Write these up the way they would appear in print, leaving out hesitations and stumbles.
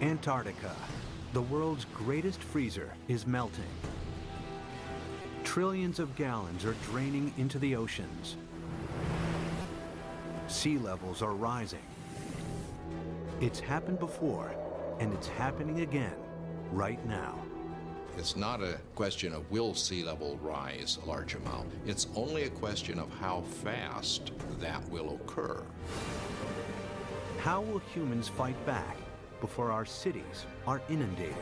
Antarctica, the world's greatest freezer, is melting. Trillions of gallons are draining into the oceans. Sea levels are rising. It's happened before, and it's happening again right now. It's not a question of will sea level rise a large amount. It's only a question of how fast that will occur. How will humans fight back before our cities are inundated?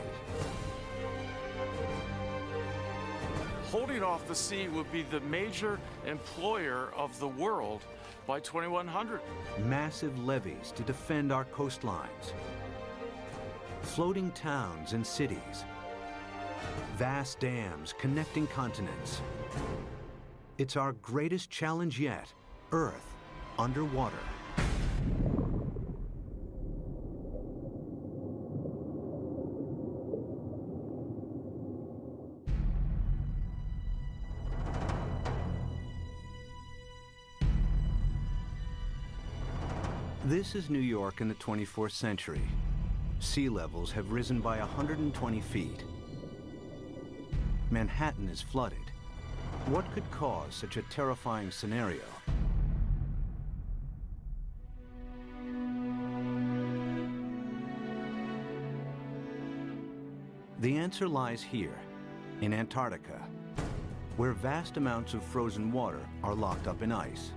Holding off the sea would be the major employer of the world by 2100. Massive levees to defend our coastlines. Floating towns and cities. Vast dams connecting continents. It's our greatest challenge yet, Earth underwater. This is New York in the 24th century. Sea levels have risen by 120 feet. Manhattan is flooded. What could cause such a terrifying scenario? The answer lies here, in Antarctica, where vast amounts of frozen water are locked up in ice.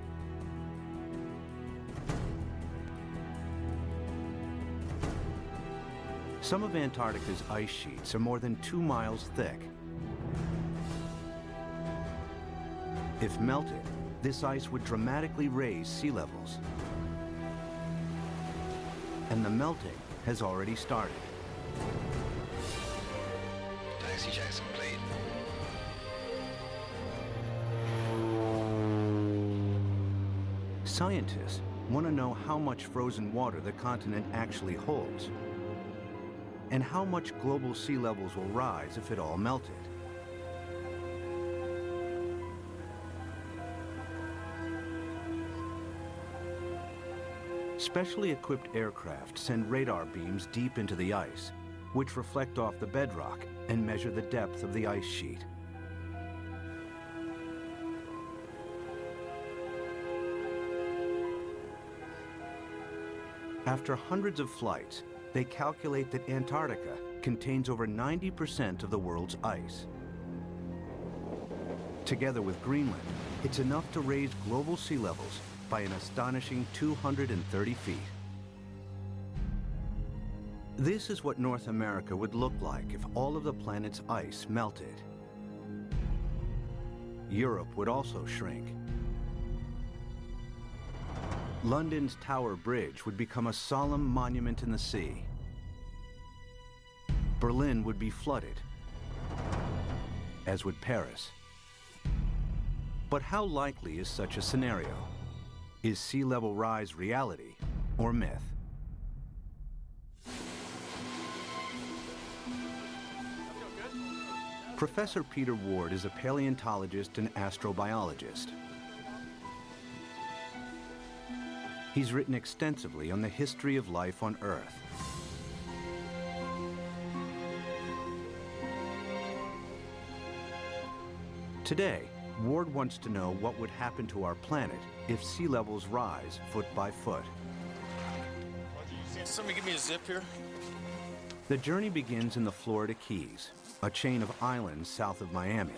Some of Antarctica's ice sheets are more than 2 miles thick. If melted, this ice would dramatically raise sea levels. And the melting has already started. Taxi checks complete. Scientists want to know how much frozen water the continent actually holds, and how much global sea levels will rise if it all melted. Specially equipped aircraft send radar beams deep into the ice, which reflect off the bedrock and measure the depth of the ice sheet. After hundreds of flights, they calculate that Antarctica contains over 90% of the world's ice. Together with Greenland, it's enough to raise global sea levels by an astonishing 230 feet. This is what North America would look like if all of the planet's ice melted. Europe would also shrink. London's Tower Bridge would become a solemn monument in the sea. Berlin would be flooded, as would Paris. But how likely is such a scenario? Is sea level rise reality or myth? Professor Peter Ward is a paleontologist and astrobiologist. He's written extensively on the history of life on Earth. Today, Ward wants to know what would happen to our planet if sea levels rise foot by foot. Somebody give me a zip here. The journey begins in the Florida Keys, a chain of islands south of Miami.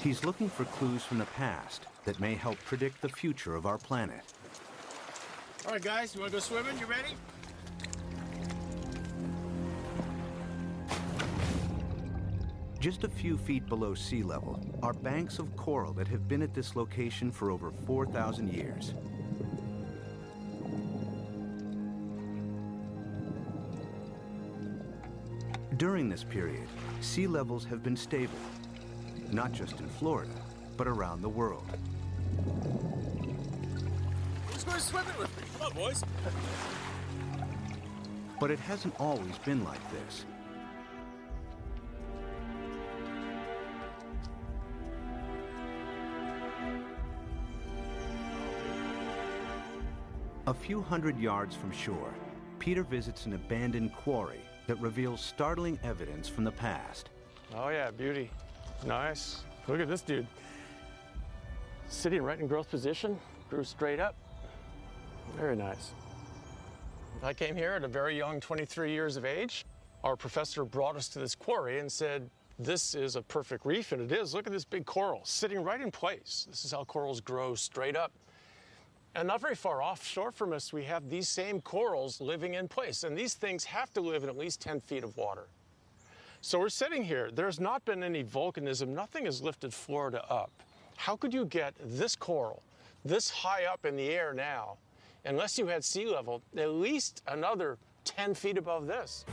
He's looking for clues from the past that may help predict the future of our planet. All right, guys, you want to go swimming? You ready? Just a few feet below sea level are banks of coral that have been at this location for over 4,000 years. During this period, sea levels have been stable, not just in Florida, but around the world. Who's going swimming with me? Come on, boys. But it hasn't always been like this. A few hundred yards from shore, Peter visits an abandoned quarry that reveals startling evidence from the past. Oh yeah, beauty. Nice. Look at this dude. Sitting right in growth position, grew straight up. Very nice. I came here at a very young 23 years of age. Our professor brought us to this quarry and said, this is a perfect reef, and it is. Look at this big coral sitting right in place. This is how corals grow straight up. And not very far offshore from us, we have these same corals living in place. And these things have to live in at least 10 feet of water. So we're sitting here. There's not been any volcanism. Nothing has lifted Florida up. How could you get this coral this high up in the air now, unless you had sea level, at least another 10 feet above this?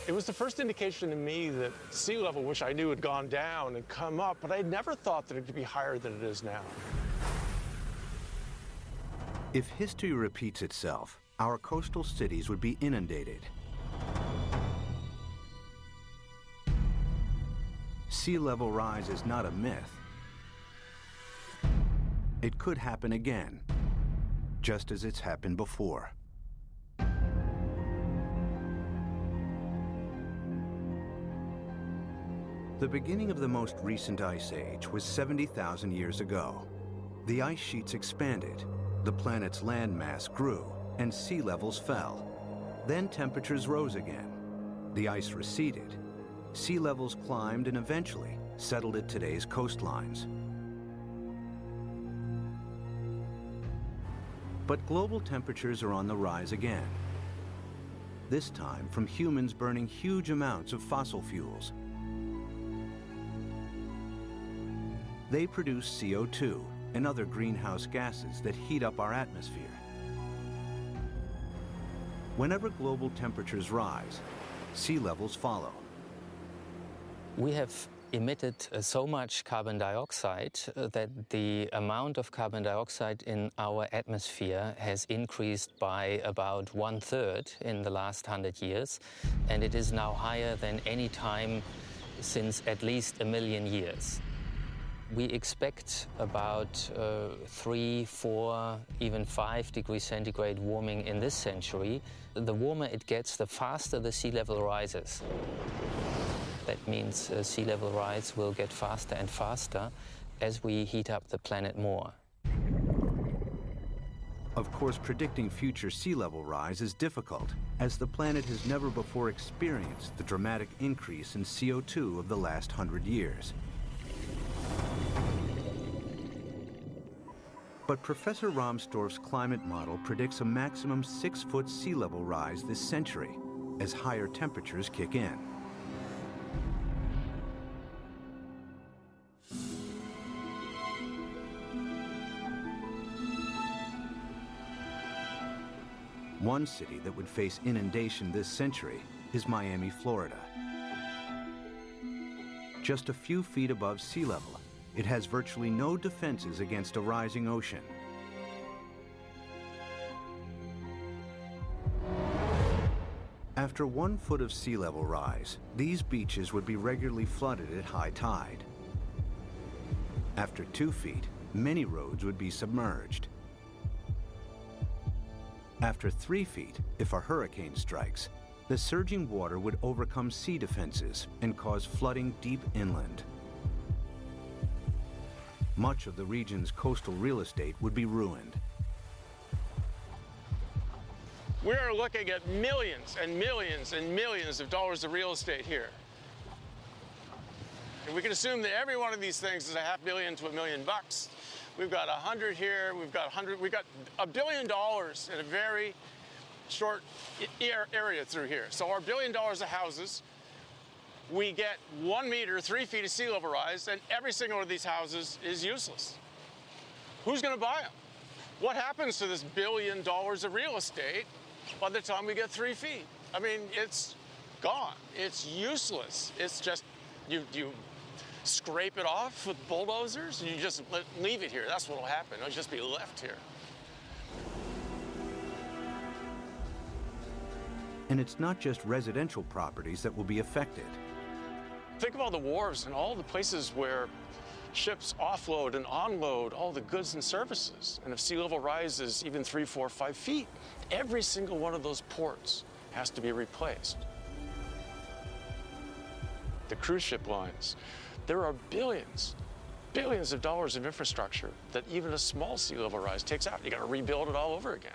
It was the first indication to me that sea level, which I knew had gone down and come up, but I never thought that it could be higher than it is now. If history repeats itself, our coastal cities would be inundated. Sea level rise is not a myth. It could happen again, just as it's happened before. The beginning of the most recent ice age was 70,000 years ago. The ice sheets expanded, the planet's landmass grew, and sea levels fell. Then temperatures rose again. The ice receded. Sea levels climbed and eventually settled at today's coastlines. But global temperatures are on the rise again. This time from humans burning huge amounts of fossil fuels. They produce CO2 and other greenhouse gases that heat up our atmosphere. Whenever global temperatures rise, sea levels follow. We have emitted so much carbon dioxide that the amount of carbon dioxide in our atmosphere has increased by about 1/3 in the last 100 years, and it is now higher than any time since at least 1 million years. We expect about 3, 4, even 5 degrees centigrade warming in this century. The warmer it gets, the faster the sea level rises. That means sea level rise will get faster and faster as we heat up the planet more. Of course, predicting future sea level rise is difficult, as the planet has never before experienced the dramatic increase in CO2 of the last 100 years. But Professor Rahmstorf's climate model predicts a maximum 6-foot sea level rise this century as higher temperatures kick in. One city that would face inundation this century is Miami, Florida. Just a few feet above sea level, it has virtually no defenses against a rising ocean. After 1 foot of sea level rise, these beaches would be regularly flooded at high tide. After 2 feet, many roads would be submerged. After 3 feet, if a hurricane strikes, the surging water would overcome sea defenses and cause flooding deep inland. Much of the region's coastal real estate would be ruined. We are looking at millions and millions and millions of dollars of real estate here. And we can assume that every one of these things is $500 million to $1 million. We've got 100 here, we've got $1 billion in a very short area through here. So our $1 billion of houses, we get 1 meter, 3 feet of sea level rise, and every single one of these houses is useless. Who's going to buy them? What happens to this $1 billion of real estate by the time we get 3 feet? I mean, it's gone. It's useless. It's just, you scrape it off with bulldozers, and you just leave it here. That's what will happen. It'll just be left here. And it's not just residential properties that will be affected. Think of all the wharves and all the places where ships offload and onload all the goods and services. And if sea level rises even 3, 4, 5 feet, every single one of those ports has to be replaced. The cruise ship lines, there are billions of dollars of infrastructure that even a small sea level rise takes out. You got to rebuild it all over again.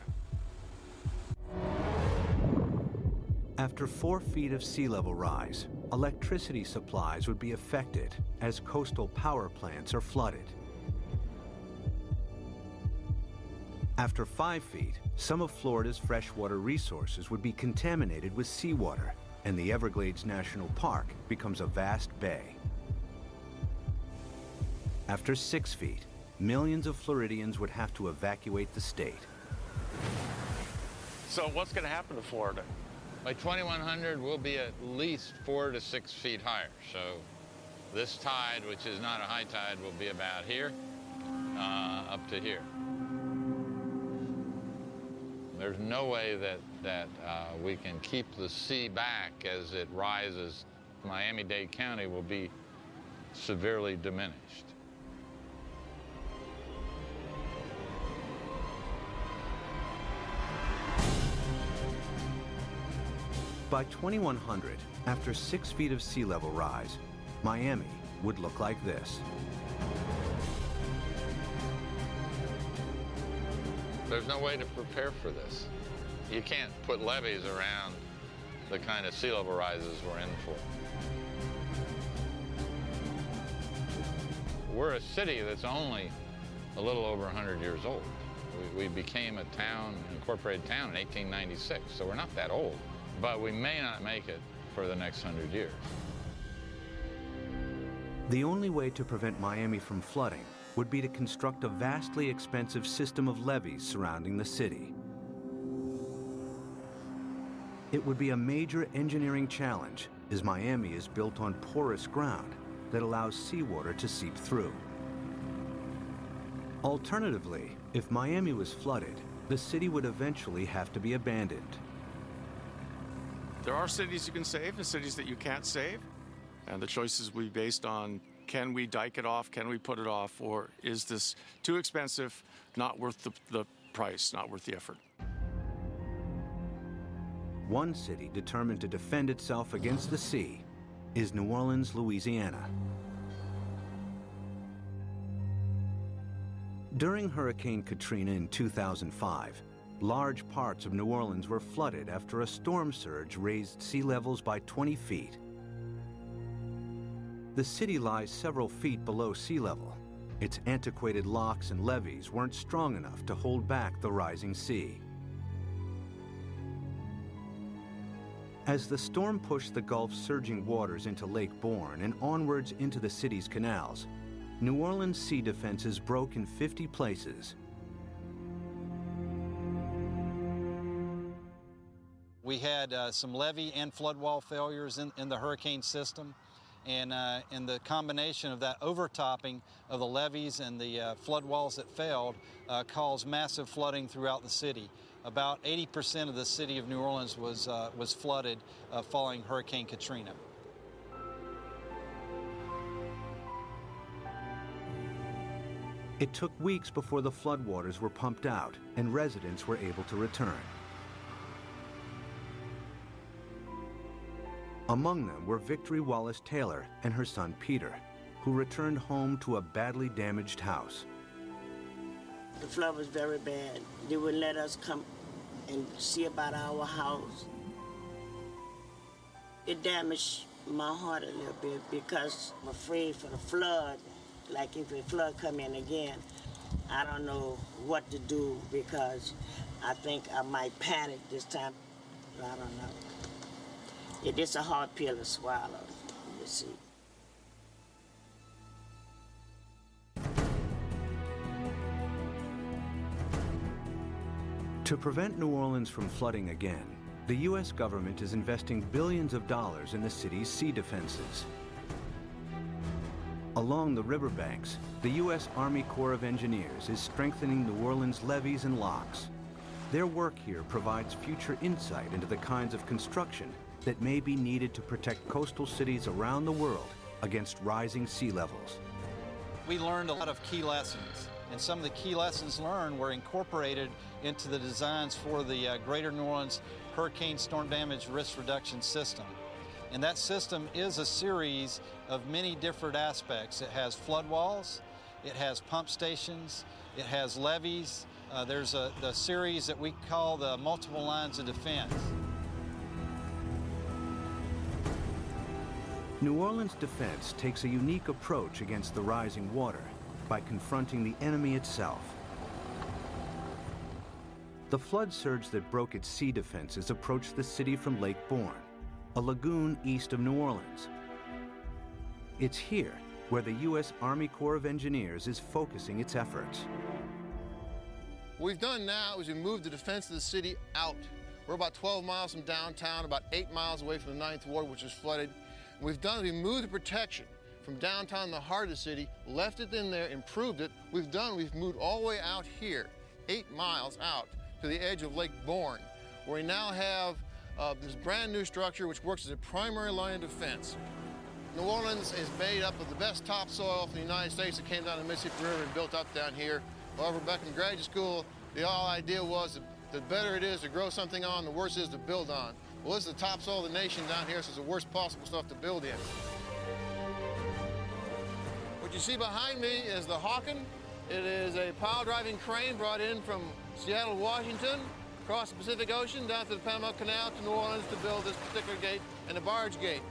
After 4 feet of sea level rise, electricity supplies would be affected as coastal power plants are flooded. After 5 feet, some of Florida's freshwater resources would be contaminated with seawater, and the Everglades National Park becomes a vast bay. After 6 feet, millions of Floridians would have to evacuate the state. So what's going to happen to Florida? By 2100, we'll be at least 4 to 6 feet higher. So this tide, which is not a high tide, will be about here, up to here. There's no way that we can keep the sea back as it rises. Miami-Dade County will be severely diminished. By 2100, after 6 feet of sea level rise, Miami would look like this. There's no way to prepare for this. You can't put levees around the kind of sea level rises we're in for. We're a city that's only a little over 100 years old. We became a town, an incorporated town in 1896, so we're not that old. But we may not make it for the next 100 years. The only way to prevent Miami from flooding would be to construct a vastly expensive system of levees surrounding the city. It would be a major engineering challenge, as Miami is built on porous ground that allows seawater to seep through. Alternatively, if Miami was flooded, the city would eventually have to be abandoned. There are cities you can save and cities that you can't save. And the choices will be based on, can we dike it off, can we put it off, or is this too expensive, not worth the price, not worth the effort. One city determined to defend itself against the sea is New Orleans, Louisiana. During Hurricane Katrina in 2005, large parts of New Orleans were flooded after a storm surge raised sea levels by 20 feet. The city lies several feet below sea level. Its antiquated locks and levees weren't strong enough to hold back the rising sea. As the storm pushed the Gulf's surging waters into Lake Borgne and onwards into the city's canals, New Orleans' sea defenses broke in 50 places. We had some levee and flood wall failures in the hurricane system, and the combination of that overtopping of the levees and the flood walls that failed caused massive flooding throughout the city. About 80% of the city of New Orleans was flooded following Hurricane Katrina. It took weeks before the floodwaters were pumped out and residents were able to return. Among them were Victory Wallace Taylor and her son Peter, who returned home to a badly damaged house. The flood was very bad. They wouldn't let us come and see about our house. It damaged my heart a little bit because I'm afraid for the flood. Like if a flood come in again, I don't know what to do because I think I might panic this time. I don't know. It is a hard pill to swallow, you see. To prevent New Orleans from flooding again, the U.S. government is investing billions of dollars in the city's sea defenses. Along the riverbanks, the U.S. Army Corps of Engineers is strengthening New Orleans' levees and locks. Their work here provides future insight into the kinds of construction that may be needed to protect coastal cities around the world against rising sea levels. we learned a lot of key lessons. And some of the key lessons learned were incorporated into the designs for the Greater New Orleans Hurricane Storm Damage Risk Reduction System. And that system is a series of many different aspects. It has flood walls, it has pump stations, it has levees. There's the series that we call the multiple lines of defense. New Orleans defense takes a unique approach against the rising water by confronting the enemy itself. The flood surge that broke its sea defenses approached the city from Lake Bourne, a lagoon east of New Orleans. It's here where the U.S. Army Corps of Engineers is focusing its efforts. What we've done now is we moved the defense of the city out. We're about 12 miles from downtown, about 8 miles away from the 9th Ward, which is flooded. What we've done is we moved the protection from downtown, the heart of the city, left it in there, improved it. We've moved all the way out here, 8 miles out to the edge of Lake Bourne, where we now have this brand new structure which works as a primary line of defense. New Orleans is made up of the best topsoil from the United States that came down the Mississippi River and built up down here. However, back in graduate school, the whole idea was that the better it is to grow something on, the worse it is to build on. Well, this is the topsoil of the nation down here, so it's the worst possible stuff to build in. What you see behind me is the Hawken. It is a pile-driving crane brought in from Seattle, Washington, across the Pacific Ocean, down to the Panama Canal to New Orleans to build this particular gate and the barge gate.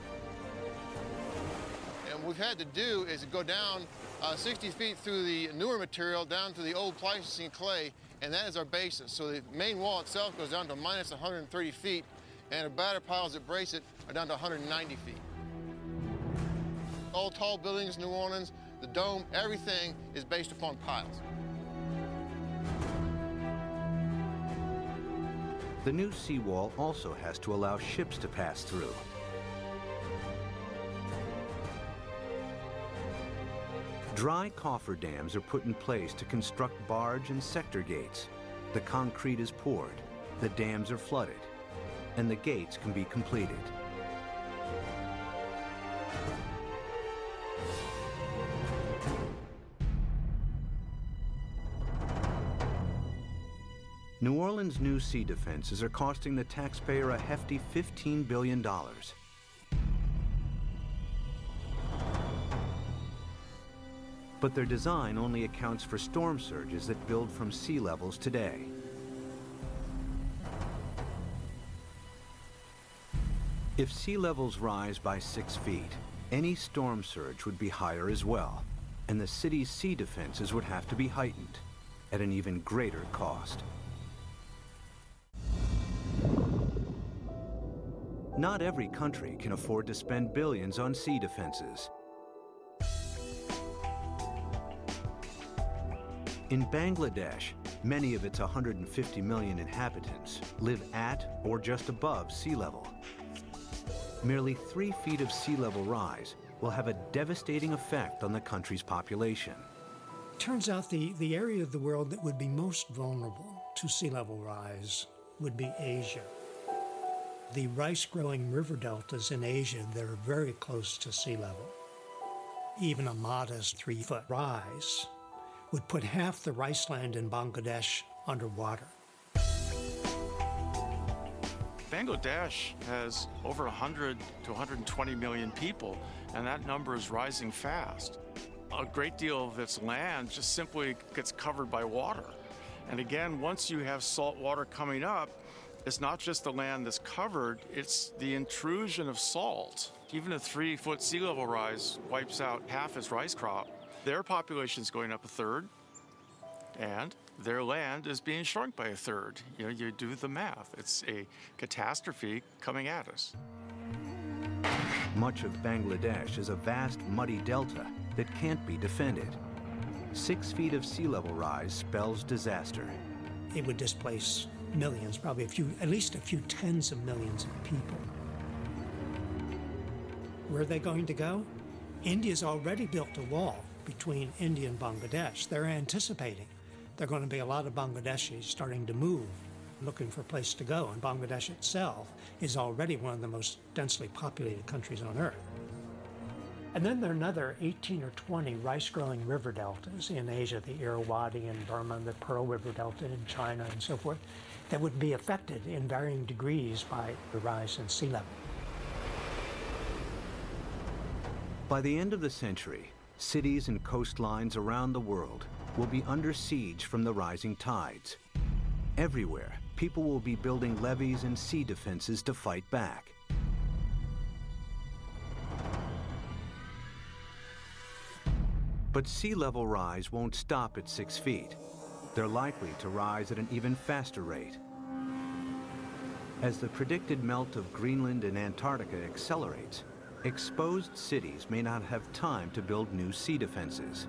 And what we've had to do is go down 60 feet through the newer material down to the old Pleistocene clay, and that is our basis. So the main wall itself goes down to minus 130 feet, and the batter piles that brace it are down to 190 feet. All tall buildings in New Orleans, the dome, everything is based upon piles. The new seawall also has to allow ships to pass through. Dry cofferdams are put in place to construct barge and sector gates. The concrete is poured, the dams are flooded, and the gates can be completed. New Orleans' new sea defenses are costing the taxpayer a hefty $15 billion. But their design only accounts for storm surges that build from sea levels today. If sea levels rise by 6 feet, any storm surge would be higher as well, and the city's sea defenses would have to be heightened at an even greater cost. Not every country can afford to spend billions on sea defenses. In Bangladesh, many of its 150 million inhabitants live at or just above sea level. Merely 3 feet of sea level rise will have a devastating effect on the country's population. Turns out the area of the world that would be most vulnerable to sea level rise would be Asia. The rice-growing river deltas in Asia, they're very close to sea level. Even a modest 3-foot rise would put half the rice land in Bangladesh underwater. Bangladesh has over 100 to 120 million people, and that number is rising fast. A great deal of its land just simply gets covered by water. And again, once you have salt water coming up, it's not just the land that's covered, it's the intrusion of salt. Even a 3-foot sea level rise wipes out half its rice crop. Their population is going up a third, and their land is being shrunk by a third. You know, you do the math. It's a catastrophe coming at us. Much of Bangladesh is a vast muddy delta that can't be defended. 6 feet of sea level rise spells disaster. It would displace millions, probably at least a few tens of millions of people. Where are they going to go? India's already built a wall between India and Bangladesh. They're anticipating there are going to be a lot of Bangladeshis starting to move, looking for a place to go, and Bangladesh itself is already one of the most densely populated countries on earth. And then there are another 18 or 20 rice-growing river deltas in Asia, the Irrawaddy in Burma, the Pearl River Delta in China, and so forth, that would be affected in varying degrees by the rise in sea level. By the end of the century, cities and coastlines around the world will be under siege from the rising tides. Everywhere, people will be building levees and sea defenses to fight back. But sea level rise won't stop at 6 feet. They're likely to rise at an even faster rate. As the predicted melt of Greenland and Antarctica accelerates, exposed cities may not have time to build new sea defenses.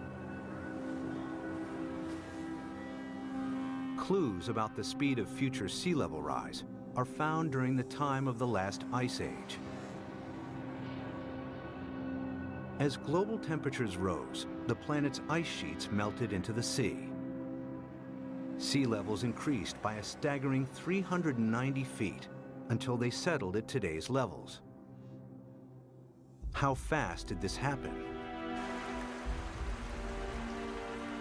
Clues about the speed of future sea level rise are found during the time of the last ice age. As global temperatures rose, the planet's ice sheets melted into the sea. Sea levels increased by a staggering 390 feet until they settled at today's levels. How fast did this happen?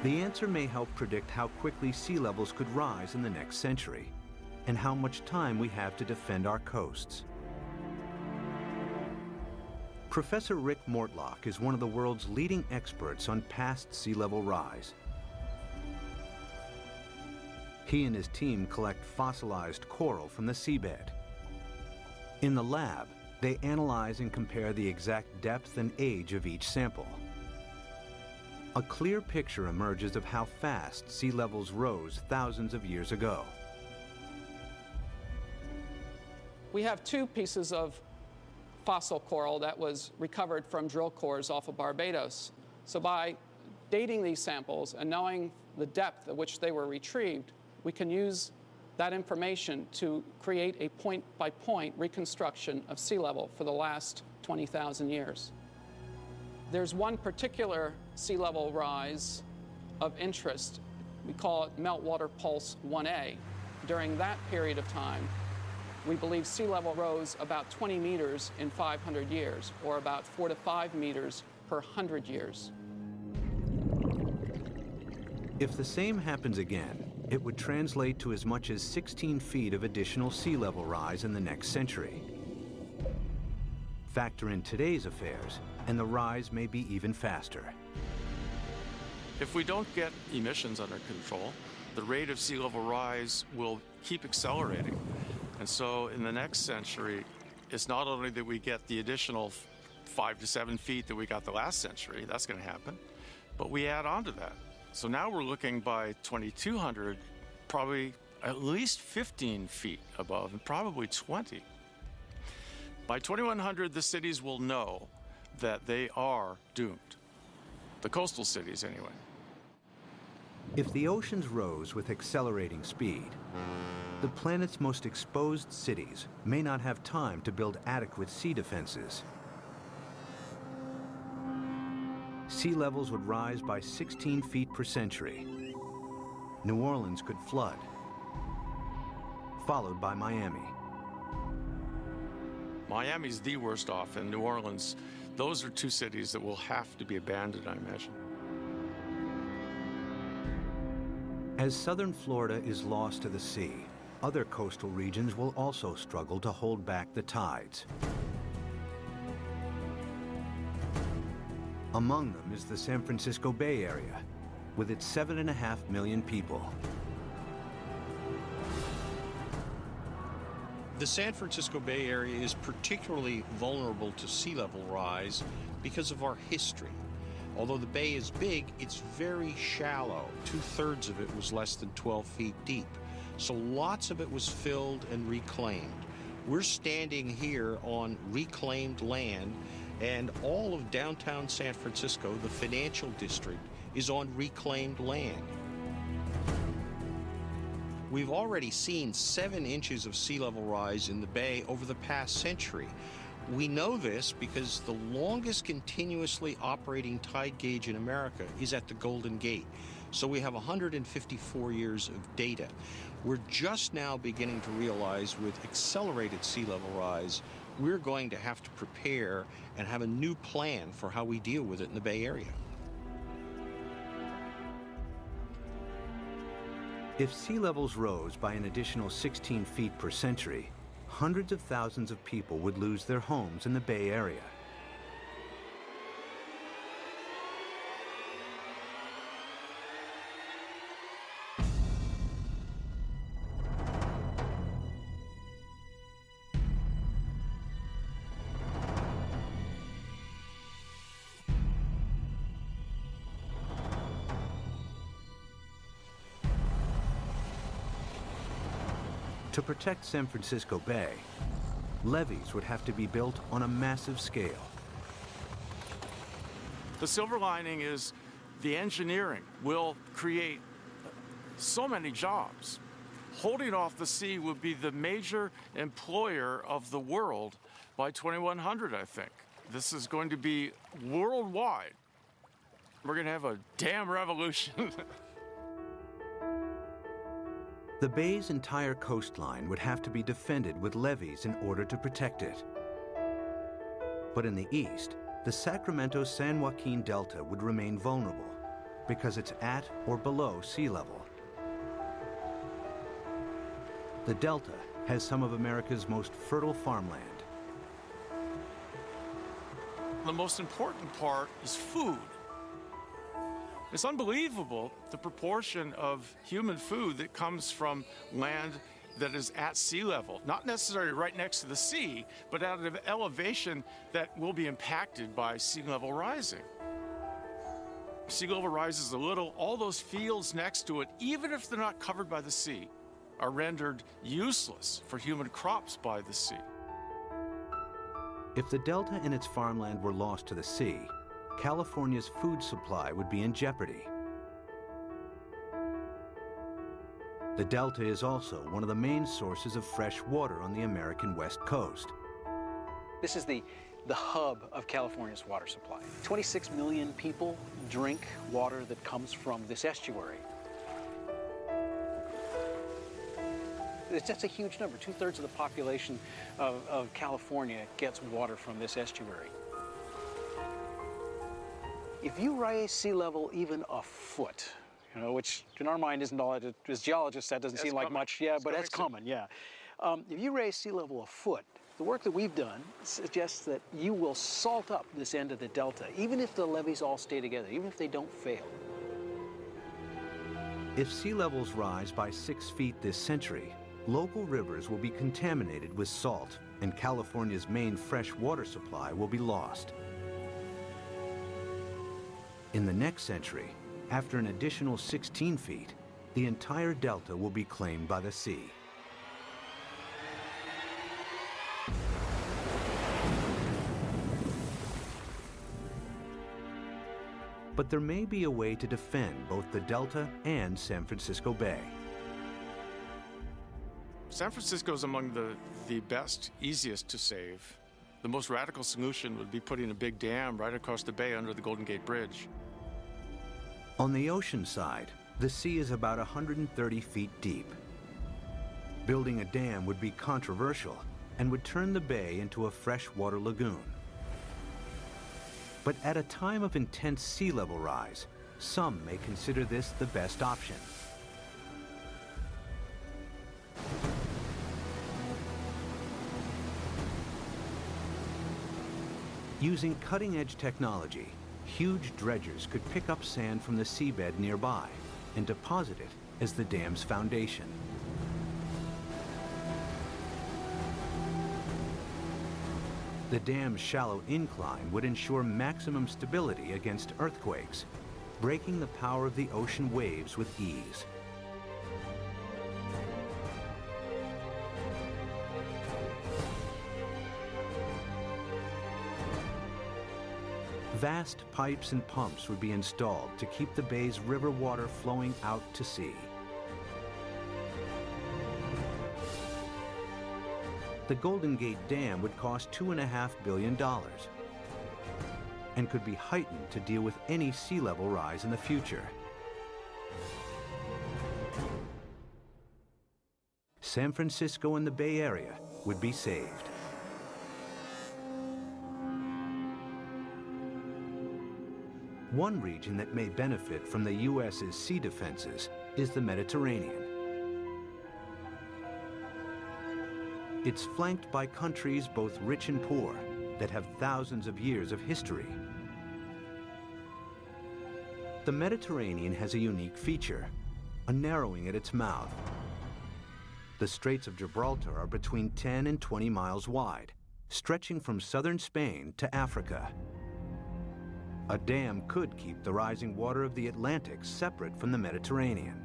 The answer may help predict how quickly sea levels could rise in the next century, and how much time we have to defend our coasts. Professor Rick Mortlock is one of the world's leading experts on past sea level rise. He and his team collect fossilized coral from the seabed. In the lab, they analyze and compare the exact depth and age of each sample. A clear picture emerges of how fast sea levels rose thousands of years ago. We have 2 pieces of fossil coral that was recovered from drill cores off of Barbados. So by dating these samples and knowing the depth at which they were retrieved, we can use that information to create a point-by-point reconstruction of sea level for the last 20,000 years. There's one particular sea level rise of interest. We call it Meltwater Pulse 1A. During that period of time, we believe sea level rose about 20 meters in 500 years, or about 4 to 5 meters per 100 years. If the same happens again, it would translate to as much as 16 feet of additional sea level rise in the next century. Factor in today's affairs, and the rise may be even faster. If we don't get emissions under control, the rate of sea level rise will keep accelerating. And so in the next century, it's not only that we get the additional 5 to 7 feet that we got the last century, that's going to happen, but we add on to that. So now we're looking by 2200, probably at least 15 feet above, and probably 20. By 2100, the cities will know that they are doomed. The coastal cities, anyway. If the oceans rose with accelerating speed, the planet's most exposed cities may not have time to build adequate sea defenses. Sea levels would rise by 16 feet per century. New Orleans could flood, followed by Miami. Miami's the worst off, and New Orleans, those are 2 cities that will have to be abandoned, I imagine. As southern Florida is lost to the sea, other coastal regions will also struggle to hold back the tides. Among them is the San Francisco Bay Area, with its 7.5 million people. The San Francisco Bay Area is particularly vulnerable to sea level rise because of our history. Although the bay is big, it's very shallow. 2/3 of it was less than 12 feet deep. So lots of it was filled and reclaimed. We're standing here on reclaimed land, and all of downtown San Francisco, the financial district, is on reclaimed land. We've already seen 7 inches of sea level rise in the bay over the past century. We know this because the longest continuously operating tide gauge in America is at the Golden Gate. So we have 154 years of data. We're just now beginning to realize with accelerated sea level rise, we're going to have to prepare and have a new plan for how we deal with it in the Bay Area. If sea levels rose by an additional 16 feet per century, hundreds of thousands of people would lose their homes in the Bay Area. To protect San Francisco Bay, levees would have to be built on a massive scale. The silver lining is the engineering will create so many jobs. Holding off the sea would be the major employer of the world by 2100, I think. This is going to be worldwide. We're going to have a dam revolution. The bay's entire coastline would have to be defended with levees in order to protect it. But in the east, the Sacramento-San Joaquin Delta would remain vulnerable because it's at or below sea level. The Delta has some of America's most fertile farmland. The most important part is food. It's unbelievable the proportion of human food that comes from land that is at sea level, not necessarily right next to the sea, but at an elevation that will be impacted by sea level rising. Sea level rises a little, all those fields next to it, even if they're not covered by the sea, are rendered useless for human crops by the sea. If the Delta and its farmland were lost to the sea, California's food supply would be in jeopardy. The Delta is also one of the main sources of fresh water on the American West Coast. This is the hub of California's water supply. 26 million people drink water that comes from this estuary. That's a huge number. 2/3 of the population of California gets water from this estuary. If you raise sea level even a foot, you know, which in our mind isn't all, as geologists, that doesn't seem like much, yeah, but that's common, yeah. If you raise sea level a foot, the work that we've done suggests that you will salt up this end of the Delta, even if the levees all stay together, even if they don't fail. If sea levels rise by 6 feet this century, local rivers will be contaminated with salt, and California's main fresh water supply will be lost. In the next century, after an additional 16 feet, the entire delta will be claimed by the sea. But there may be a way to defend both the delta and San Francisco Bay. San Francisco is among the best, easiest to save. The most radical solution would be putting a big dam right across the bay under the Golden Gate Bridge. On the ocean side, the sea is about 130 feet deep. Building a dam would be controversial and would turn the bay into a freshwater lagoon. But at a time of intense sea level rise, some may consider this the best option. Using cutting-edge technology, huge dredgers could pick up sand from the seabed nearby and deposit it as the dam's foundation. The dam's shallow incline would ensure maximum stability against earthquakes, breaking the power of the ocean waves with ease. Vast pipes and pumps would be installed to keep the bay's river water flowing out to sea. The Golden Gate Dam would cost $2.5 billion and could be heightened to deal with any sea level rise in the future. San Francisco and the Bay Area would be saved. One region that may benefit from the U.S.'s sea defenses is the Mediterranean. It's flanked by countries both rich and poor that have thousands of years of history. The Mediterranean has a unique feature, a narrowing at its mouth. The Straits of Gibraltar are between 10 and 20 miles wide, stretching from southern Spain to Africa. A dam could keep the rising water of the Atlantic separate from the Mediterranean.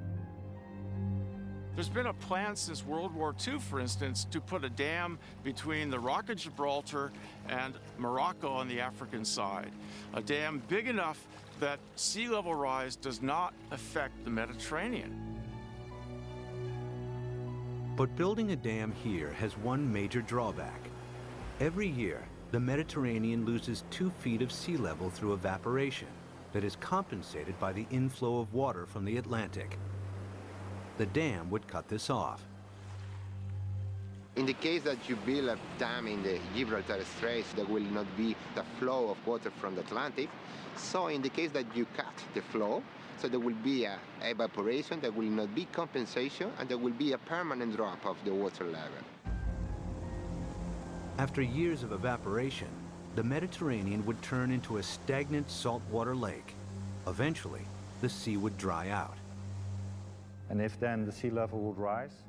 There's been a plan since World War II, for instance, to put a dam between the Rock of Gibraltar and Morocco on the African side. A dam big enough that sea level rise does not affect the Mediterranean. But building a dam here has one major drawback. Every year, the Mediterranean loses 2 feet of sea level through evaporation that is compensated by the inflow of water from the Atlantic. The dam would cut this off. In the case that you build a dam in the Gibraltar Straits, there will not be the flow of water from the Atlantic. So in the case that you cut the flow, so there will be a evaporation, there will not be compensation, and there will be a permanent drop of the water level. After years of evaporation, the Mediterranean would turn into a stagnant saltwater lake. Eventually, the sea would dry out. And if then the sea level would rise,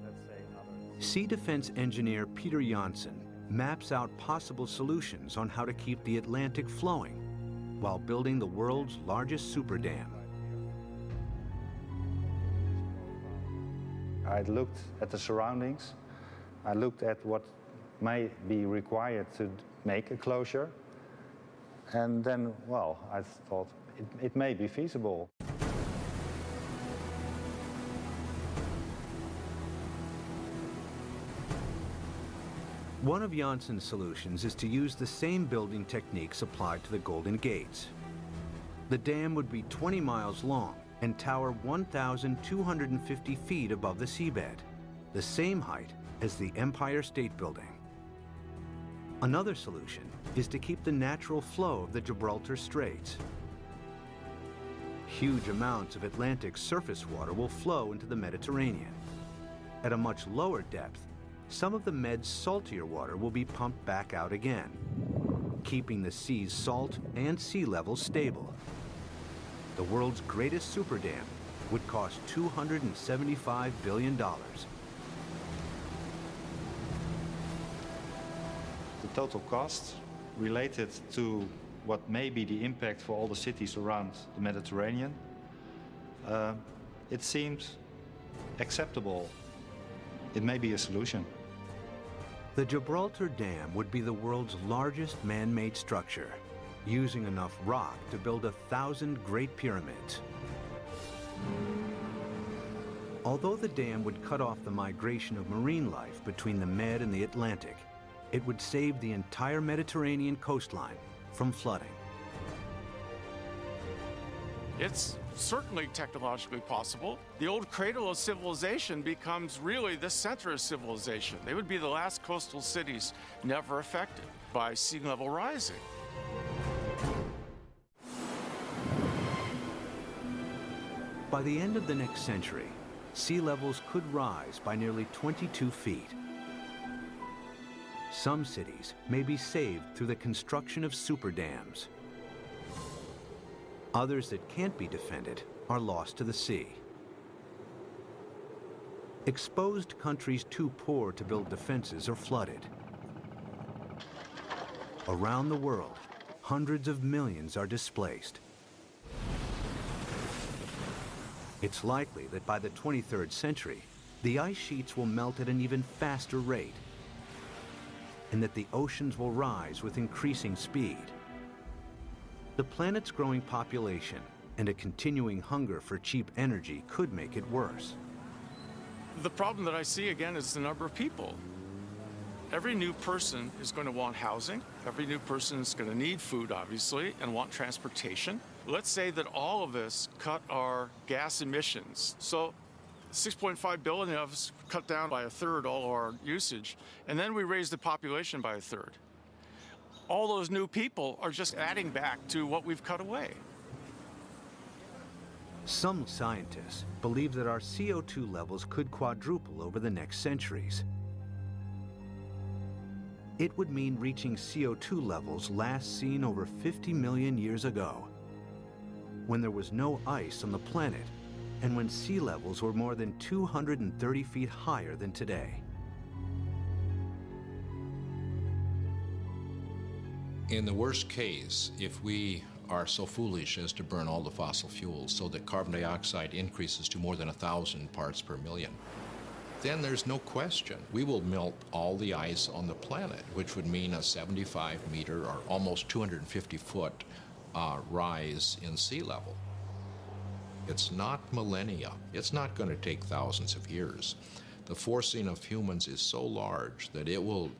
let's say another... Sea defense engineer Peter Janssen maps out possible solutions on how to keep the Atlantic flowing while building the world's largest super dam. I looked at the surroundings. I looked at what may be required to make a closure. And then, well, I thought it may be feasible. One of Janssen's solutions is to use the same building techniques applied to the Golden Gates. The dam would be 20 miles long and tower 1,250 feet above the seabed, the same height as the Empire State Building. Another solution is to keep the natural flow of the Gibraltar Straits. Huge amounts of Atlantic surface water will flow into the Mediterranean. At a much lower depth, some of the Med's saltier water will be pumped back out again, keeping the sea's salt and sea level stable. The world's greatest super dam would cost $275 billion. The total cost related to what may be the impact for all the cities around the Mediterranean, it seems acceptable. It may be a solution. The Gibraltar Dam would be the world's largest man-made structure, using enough rock to build 1,000 Great Pyramids. Although the dam would cut off the migration of marine life between the Med and the Atlantic, it would save the entire Mediterranean coastline from flooding. It's certainly technologically possible. The old cradle of civilization becomes really the center of civilization. They would be the last coastal cities never affected by sea level rising. By the end of the next century, sea levels could rise by nearly 22 feet. Some cities may be saved through the construction of super dams. Others that can't be defended are lost to the sea. Exposed countries too poor to build defenses are flooded. Around the world, hundreds of millions are displaced. It's likely that by the 23rd century, the ice sheets will melt at an even faster rate, and that the oceans will rise with increasing speed. The planet's growing population and a continuing hunger for cheap energy could make it worse. The problem that I see again is the number of people. Every new person is going to want housing. Every new person is going to need food, obviously, and want transportation. Let's say that all of us cut our gas emissions. So 6.5 billion of us cut down by a third all our usage, and then we raise the population by a third. all those new people are just adding back to what we've cut away. Some scientists believe that our CO2 levels could quadruple over the next centuries. It would mean reaching CO2 levels last seen over 50 million years ago, when there was no ice on the planet and when sea levels were more than 230 feet higher than today. In the worst case, if we are so foolish as to burn all the fossil fuels so that carbon dioxide increases to more than 1,000 parts per million, then there's no question we will melt all the ice on the planet, which would mean a 75-meter or almost 250-foot rise in sea level. It's not millennia. It's not going to take thousands of years. The forcing of humans is so large that it will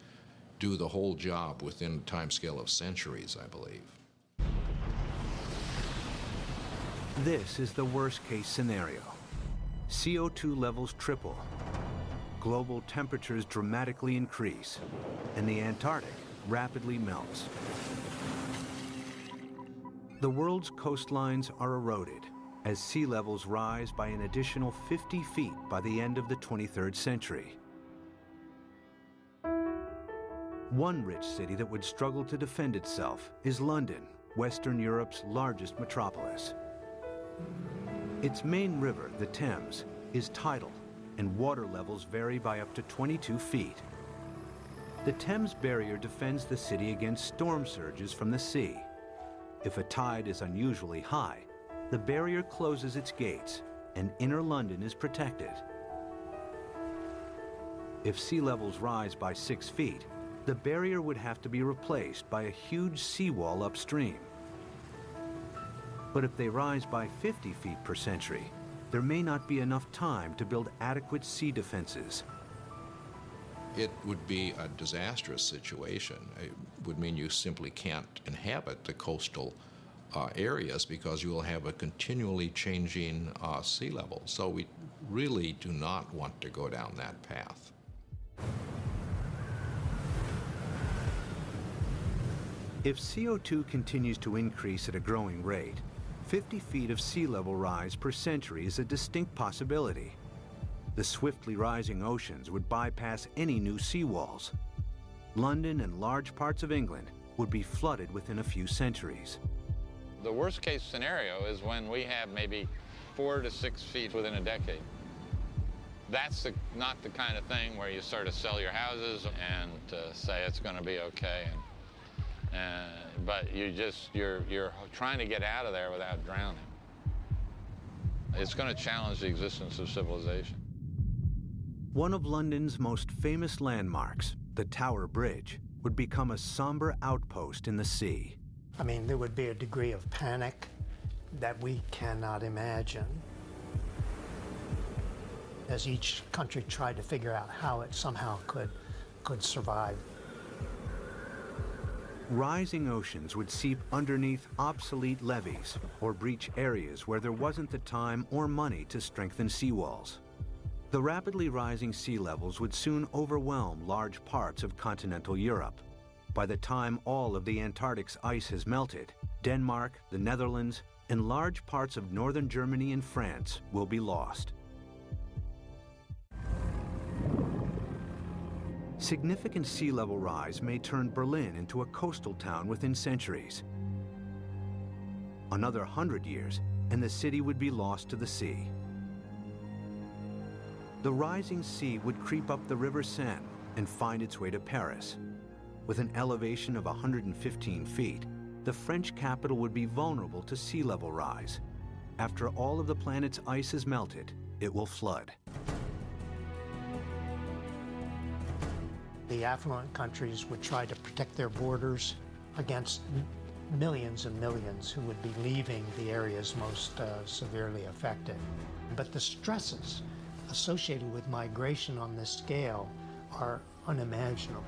do the whole job within a timescale of centuries, I believe. This is the worst-case scenario. CO2 levels triple, global temperatures dramatically increase, and the Antarctic rapidly melts. The world's coastlines are eroded as sea levels rise by an additional 50 feet by the end of the 23rd century. One rich city that would struggle to defend itself is London, Western Europe's largest metropolis. Its main river, the Thames, is tidal, and water levels vary by up to 22 feet. The Thames barrier defends the city against storm surges from the sea. If a tide is unusually high, the barrier closes its gates, and inner London is protected. If sea levels rise by 6 feet, the barrier would have to be replaced by a huge seawall upstream. But if they rise by 50 feet per century, there may not be enough time to build adequate sea defenses. It would be a disastrous situation. It would mean you simply can't inhabit the coastal areas because you will have a continually changing sea level. So we really do not want to go down that path. If CO2 continues to increase at a growing rate, 50 feet of sea level rise per century is a distinct possibility. The swiftly rising oceans would bypass any new seawalls. London and large parts of England would be flooded within a few centuries. The worst case scenario is when we have maybe 4 to 6 feet within a decade. That's not the kind of thing where you sort of sell your houses and say it's going to be okay. But you're trying to get out of there without drowning. It's going to challenge the existence of civilization. One of London's most famous landmarks, the Tower Bridge, would become a somber outpost in the sea. I mean, there would be a degree of panic that we cannot imagine as each country tried to figure out how it somehow could survive. Rising oceans would seep underneath obsolete levees or breach areas where there wasn't the time or money to strengthen seawalls. The rapidly rising sea levels would soon overwhelm large parts of continental Europe. By the time all of the Antarctic's ice has melted, Denmark, the Netherlands, and large parts of northern Germany and France will be lost. Significant sea level rise may turn Berlin into a coastal town within centuries. Another 100 years, and the city would be lost to the sea. The rising sea would creep up the River Seine and find its way to Paris. With an elevation of 115 feet, the French capital would be vulnerable to sea level rise. After all of the planet's ice is melted, it will flood. The affluent countries would try to protect their borders against millions and millions who would be leaving the areas most severely affected. But the stresses associated with migration on this scale are unimaginable.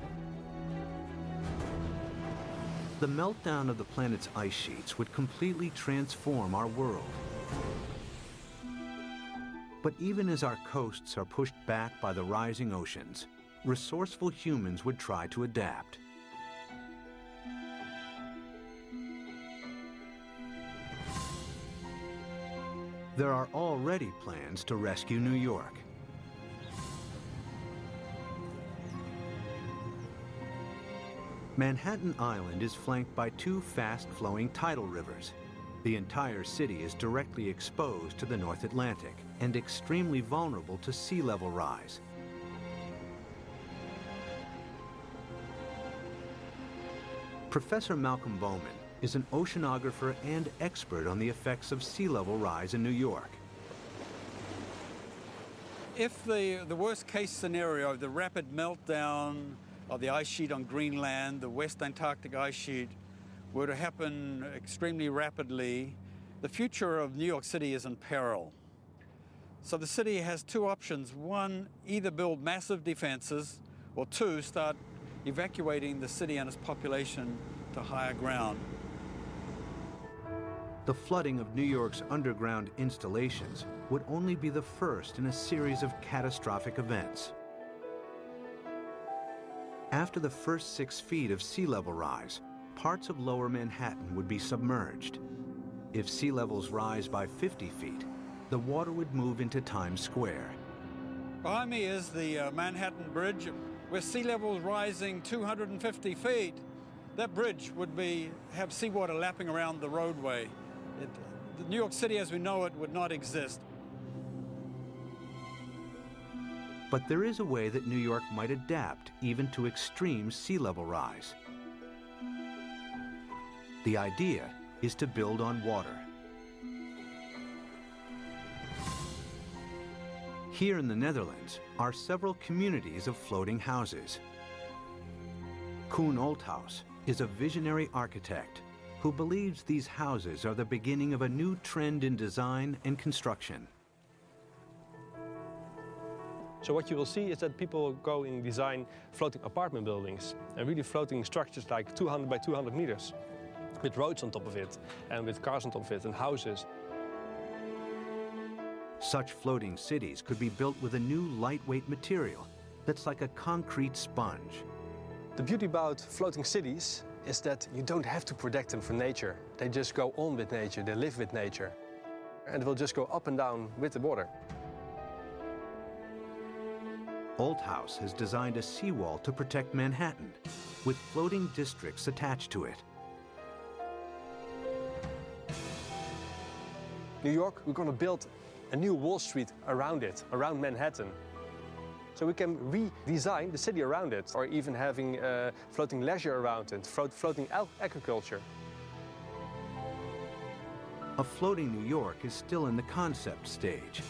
The meltdown of the planet's ice sheets would completely transform our world. But even as our coasts are pushed back by the rising oceans, resourceful humans would try to adapt. There are already plans to rescue New York. Manhattan Island is flanked by two fast-flowing tidal rivers. The entire city is directly exposed to the North Atlantic and extremely vulnerable to sea level rise. Professor Malcolm Bowman is an oceanographer and expert on the effects of sea level rise in New York. If the worst case scenario, the rapid meltdown of the ice sheet on Greenland, the West Antarctic ice sheet, were to happen extremely rapidly, the future of New York City is in peril. So the city has two options. One, either build massive defenses, or two, start evacuating the city and its population to higher ground. The flooding of New York's underground installations would only be the first in a series of catastrophic events. After the first 6 feet of sea level rise, parts of lower Manhattan would be submerged. If sea levels rise by 50 feet, the water would move into Times Square. Behind me is the Manhattan Bridge, with sea levels rising 250 feet. That bridge would have seawater lapping around the roadway. New York City as we know it would not exist. But there is a way that New York might adapt even to extreme sea level rise. The idea is to build on water. Here in the Netherlands are several communities of floating houses. Koen Olthaus is a visionary architect who believes these houses are the beginning of a new trend in design and construction. So what you will see is that people go and design floating apartment buildings and really floating structures like 200 by 200 meters with roads on top of it and with cars on top of it and houses. Such floating cities could be built with a new lightweight material that's like a concrete sponge. The beauty about floating cities is that you don't have to protect them from nature. They just go on with nature, they live with nature, and will just go up and down with the water. Olthaus has designed a seawall to protect Manhattan, with floating districts attached to it. New York, we're going to build a new Wall Street around it, around Manhattan. So we can redesign the city around it, or even having floating leisure around it, floating agriculture. A floating New York is still in the concept stage.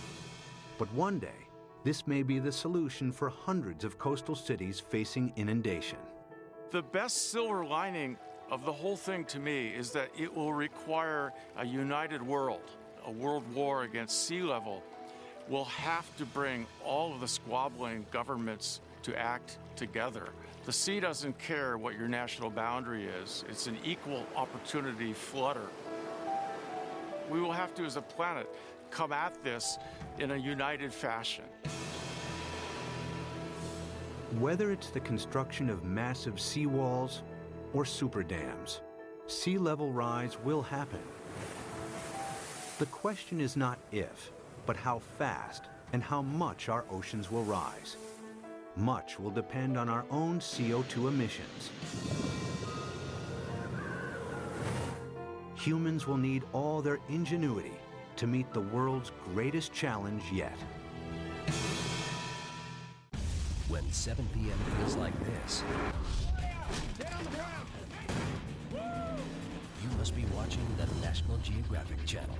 But one day, this may be the solution for hundreds of coastal cities facing inundation. The best silver lining of the whole thing to me is that it will require a united world. A world war against sea level will have to bring all of the squabbling governments to act together. The sea doesn't care what your national boundary is. It's an equal opportunity flutter. We will have to, as a planet, come at this in a united fashion. Whether it's the construction of massive seawalls or super dams, sea level rise will happen. The question is not if, but how fast and how much our oceans will rise. Much will depend on our own CO2 emissions. Humans will need all their ingenuity to meet the world's greatest challenge yet. When 7 p.m. feels like this, you must be watching the National Geographic Channel.